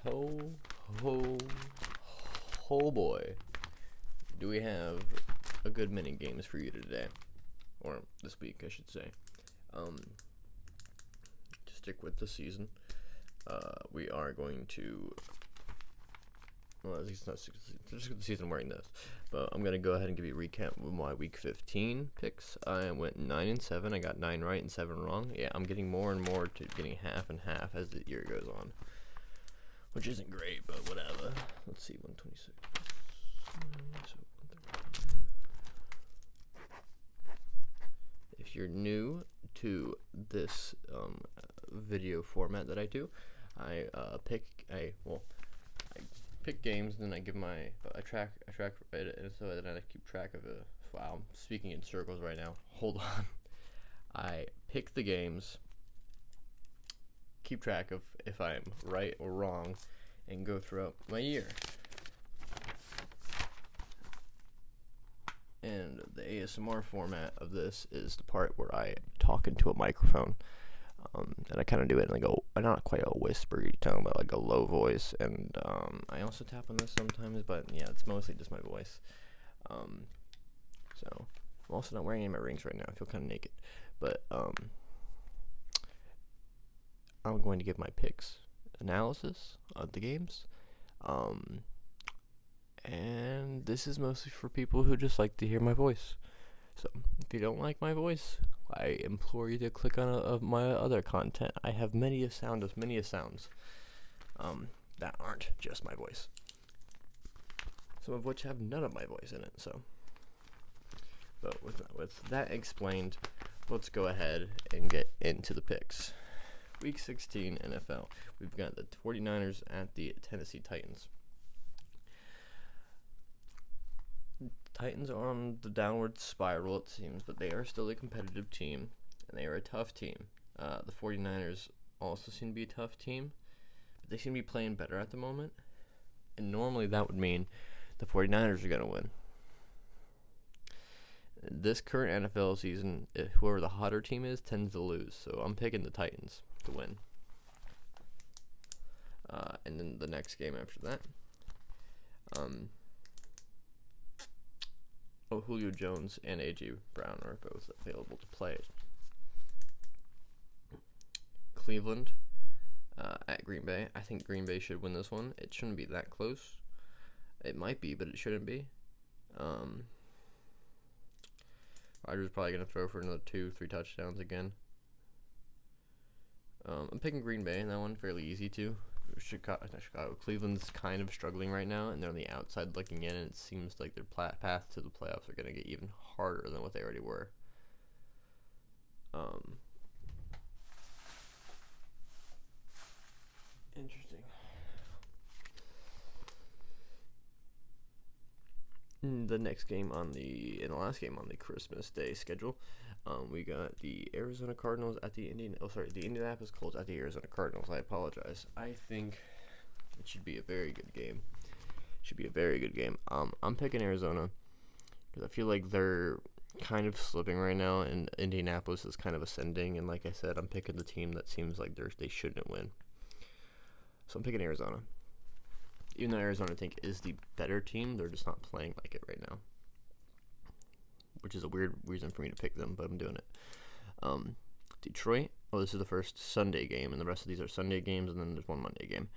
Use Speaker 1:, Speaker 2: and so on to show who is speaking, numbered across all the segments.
Speaker 1: Ho, ho, ho boy. Do we have a good many games for you today? Or this week, I should say. To stick with the season, we are going to, well, it's not just the season I'm wearing this, but I'm going to go ahead and give you a recap of my week 15 picks. I went 9-7. I got 9 right and 7 wrong. Yeah, I'm getting more and more to getting half and half as the year goes on, which isn't great, but whatever. Let's see, 126. If you're new to this video format that I do, I pick games, and then I give I track it, and so then I keep track of it. Wow, I'm speaking in circles right now. Hold on. I pick the games, keep track of if I'm right or wrong, and go throughout my year. And the ASMR format of this is the part where I talk into a microphone, and I kind of do it in like not quite a whispery tone, but like a low voice. And I also tap on this sometimes, but yeah, it's mostly just my voice. So I'm also not wearing any of my rings right now. I feel kind of naked, but I'm going to give my picks, analysis of the games. And this is mostly for people who just like to hear my voice. So if you don't like my voice, I implore you to click on my other content. I have many a sounds that aren't just my voice, some of which have none of my voice in it. So, but with that explained, let's go ahead and get into the picks. Week 16 NFL. We've got the 49ers at the Tennessee Titans. Titans are on the downward spiral, it seems, but they are still a competitive team, and they are a tough team. The 49ers also seem to be a tough team, but they seem to be playing better at the moment, and normally that would mean the 49ers are going to win. This current NFL season, whoever the hotter team is tends to lose, so I'm picking the Titans to win. And then the next game after that, Julio Jones and A.J. Brown are both available to play. Cleveland at Green Bay. I think Green Bay should win this one. It shouldn't be that close. It might be, but it shouldn't be. Rodgers probably going to throw for another 2-3 touchdowns again. I'm picking Green Bay in that one. Fairly easy too. Cleveland's kind of struggling right now, and they're on the outside looking in, and it seems like their path to the playoffs are going to get even harder than what they already were. Interesting. The next game the last game on the Christmas Day schedule, we got the Arizona Cardinals at the Indianapolis Colts at the Arizona Cardinals. I apologize. I think it should be a very good game. I'm picking Arizona because I feel like they're kind of slipping right now, and Indianapolis is kind of ascending. And like I said, I'm picking the team that seems like they shouldn't win. So I'm picking Arizona. Even though Arizona, I think, is the better team, they're just not playing like it right now, which is a weird reason for me to pick them, but I'm doing it. Detroit. Oh, this is the first Sunday game, and the rest of these are Sunday games, and then there's one Monday game.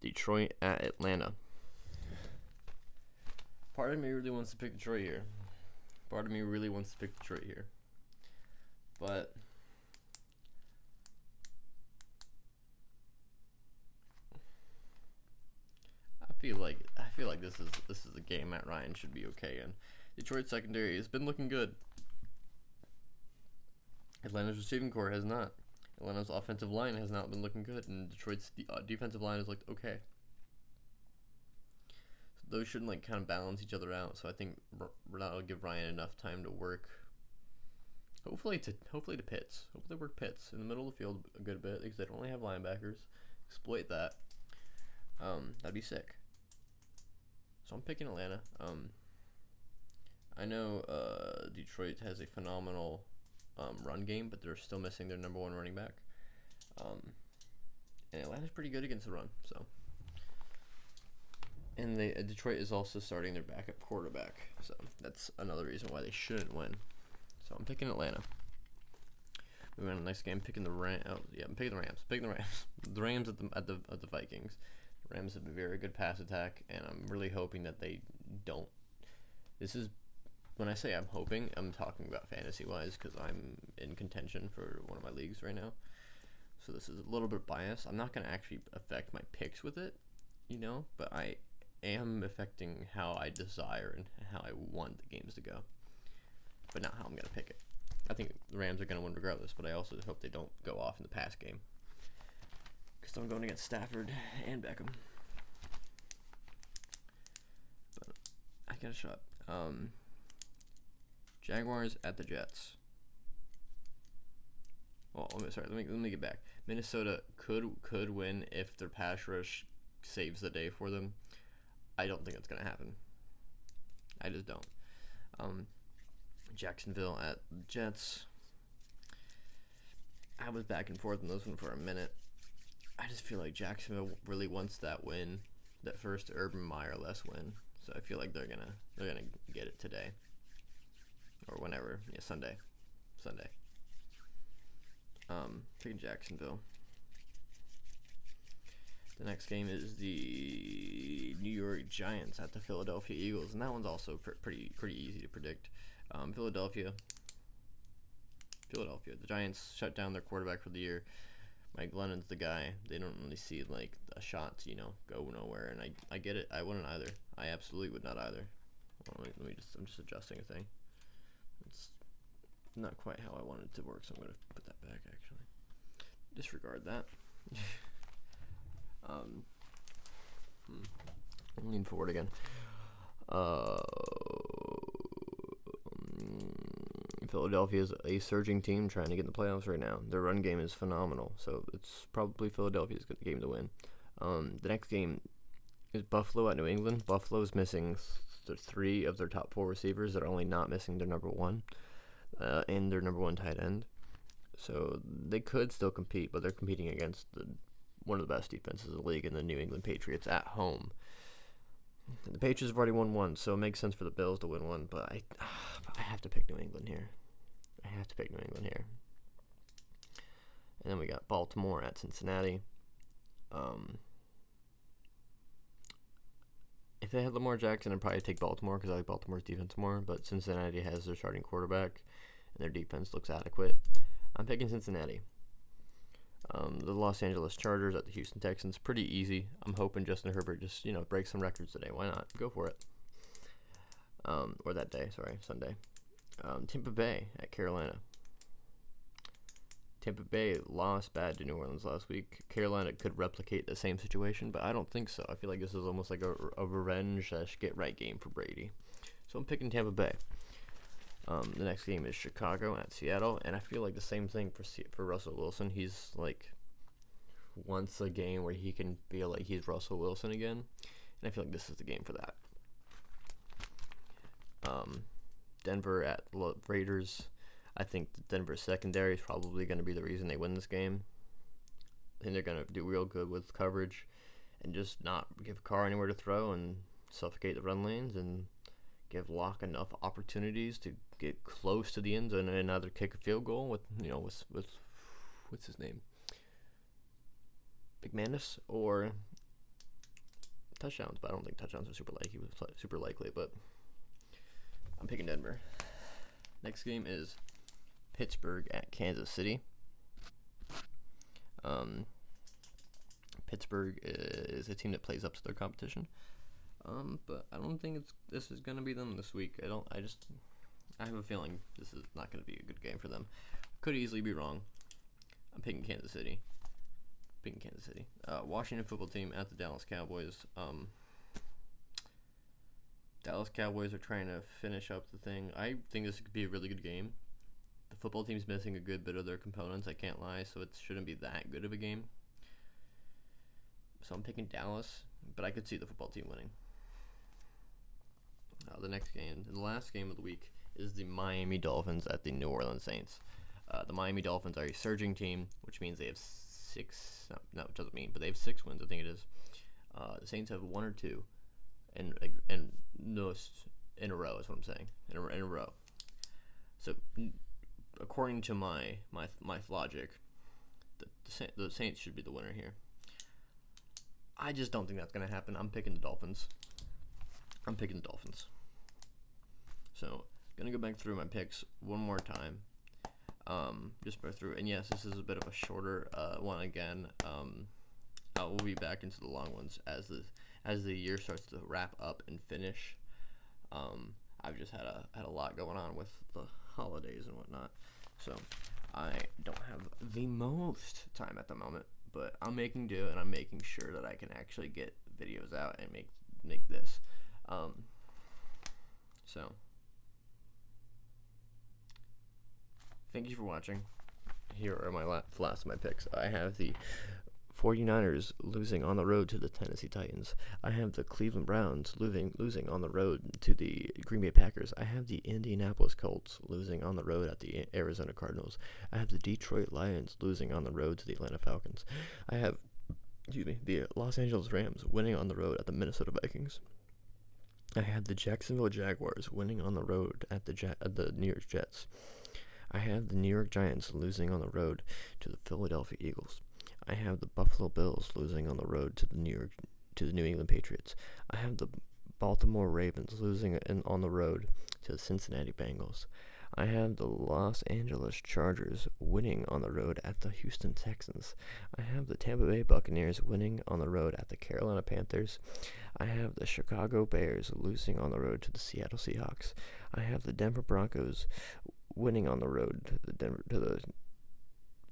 Speaker 1: Detroit at Atlanta. Part of me really wants to pick Detroit here. But I feel like this is a game Matt Ryan should be okay in. Detroit's secondary has been looking good. Atlanta's receiving core has not. Atlanta's offensive line has not been looking good, and Detroit's defensive line has looked okay. So those shouldn't kind of balance each other out. So I think that'll give Ryan enough time to work. Hopefully to Pitts. Hopefully they work Pitts in the middle of the field a good bit because they don't really have linebackers. Exploit that. That'd be sick. So I'm picking Atlanta. I know Detroit has a phenomenal run game, but they're still missing their number one running back. And Atlanta's pretty good against the run, so. And Detroit is also starting their backup quarterback, so that's another reason why they shouldn't win. So I'm picking Atlanta. Moving on to the next game, picking the Rams. Oh, yeah, I'm picking the Rams. Picking the Rams. The Rams at the Vikings. The Rams have a very good pass attack, and I'm really hoping that they don't. This is when I say I'm hoping, I'm talking about fantasy wise because I'm in contention for one of my leagues right now. So this is a little bit biased. I'm not gonna actually affect my picks with it, but I am affecting how I desire and how I want the games to go, but not how I'm gonna pick it. I think the Rams are going to win regardless, but I also hope they don't go off in the pass game. Because I'm going against Stafford and Beckham. But I got a shot. Jaguars at the Jets. Well, sorry, let me get back. Minnesota could win if their pass rush saves the day for them. I don't think it's going to happen. I just don't. Jacksonville at the Jets. I was back and forth on this one for a minute. I just feel like Jacksonville really wants that win, that first Urban Meyer-less win. So I feel like they're gonna get it today or whenever. Yeah, Sunday. Picking Jacksonville. The next game is the New York Giants at the Philadelphia Eagles, and that one's also pretty easy to predict. Philadelphia. The Giants shut down their quarterback for the year. Mike Glennon's the guy. They don't really see like a shot to go nowhere, and I get it. I wouldn't either. I absolutely would not either. Well, I'm just adjusting a thing. It's not quite how I wanted it to work, so I'm gonna put that back actually. Disregard that. Lean forward again. Philadelphia is a surging team trying to get in the playoffs right now. Their run game is phenomenal, so it's probably Philadelphia's game to win. The next game is Buffalo at New England. Buffalo's missing 3 of their top 4 receivers. They're only not missing their number 1 and their number 1 tight end. So they could still compete, but they're competing against one of the best defenses in the league in the New England Patriots at home. The Patriots have already won one, so it makes sense for the Bills to win one, but I have to pick New England here. And then we got Baltimore at Cincinnati. If they had Lamar Jackson, I'd probably take Baltimore because I like Baltimore's defense more, but Cincinnati has their starting quarterback, and their defense looks adequate. I'm picking Cincinnati. The Los Angeles Chargers at the Houston Texans, pretty easy. I'm hoping Justin Herbert just, breaks some records today. Why not? Go for it. Or that day, sorry, Sunday. Tampa Bay at Carolina. Tampa Bay lost bad to New Orleans last week. Carolina could replicate the same situation, but I don't think so. I feel like this is almost like a revenge/get-right game for Brady. So I'm picking Tampa Bay. The next game is Chicago at Seattle, and I feel like the same thing for Russell Wilson. He's like wants a game where he can feel like he's Russell Wilson again, and I feel like this is the game for that. Denver at Raiders. I think the Denver secondary is probably going to be the reason they win this game. I think they're going to do real good with coverage and just not give Carr anywhere to throw and suffocate the run lanes and give Locke enough opportunities to get close to the end zone and either kick a field goal with what's his name, McManus, or touchdowns. But I don't think touchdowns are super likely. But I'm picking Denver. Next game is Pittsburgh at Kansas City. Pittsburgh is a team that plays up to their competition. But I don't think this is gonna be them this week. I have a feeling this is not gonna be a good game for them. Could easily be wrong. I'm picking Kansas City. Washington football team at the Dallas Cowboys. Dallas Cowboys are trying to finish up the thing. I think this could be a really good game. The football team's missing a good bit of their components, I can't lie, so it shouldn't be that good of a game. So I'm picking Dallas, but I could see the football team winning. The next game, the last game of the week, is the Miami Dolphins at the New Orleans Saints. The Miami Dolphins are a surging team, which means they have 6. No, it doesn't mean, but they have 6 wins. I think it is. The Saints have 1 or 2, and most in a row is what I'm saying. In a row. So, according to my logic, the Saints should be the winner here. I just don't think that's gonna happen. I'm picking the Dolphins. So, gonna go back through my picks one more time. Just go through, and yes, this is a bit of a shorter one again. We'll be back into the long ones as the year starts to wrap up and finish. I've just had a lot going on with the holidays and whatnot, so I don't have the most time at the moment. But I'm making do, and I'm making sure that I can actually get videos out and make this. So thank you for watching. Here are my last of my picks. I have the 49ers losing on the road to the Tennessee Titans. I have the Cleveland Browns losing on the road to the Green Bay Packers. I have the Indianapolis Colts losing on the road at the Arizona Cardinals. I have the Detroit Lions losing on the road to the Atlanta Falcons. I have the Los Angeles Rams winning on the road at the Minnesota Vikings. I have the Jacksonville Jaguars winning on the road at the New York Jets. I have the New York Giants losing on the road to the Philadelphia Eagles. I have the Buffalo Bills losing on the road to the New England Patriots. I have the Baltimore Ravens losing on the road to the Cincinnati Bengals. I have the Los Angeles Chargers winning on the road at the Houston Texans. I have the Tampa Bay Buccaneers winning on the road at the Carolina Panthers. I have the Chicago Bears losing on the road to the Seattle Seahawks. I have the Denver Broncos winning on the road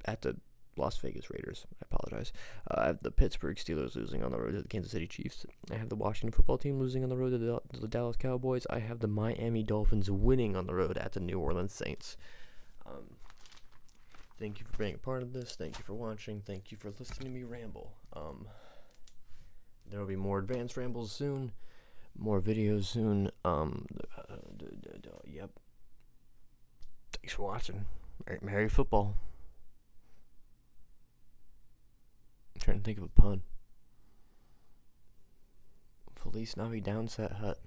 Speaker 1: at the Las Vegas Raiders. I apologize. I have the Pittsburgh Steelers losing on the road to the Kansas City Chiefs. I have the Washington Football Team losing on the road to the Dallas Cowboys. I have the Miami Dolphins winning on the road at the New Orleans Saints. Thank you for being a part of this. Thank you for watching. Thank you for listening to me ramble. There will be more advanced rambles soon. More videos soon. Yep. Thanks for watching. Merry football. I'm trying to think of a pun. Feliz Navidad, Set Hut.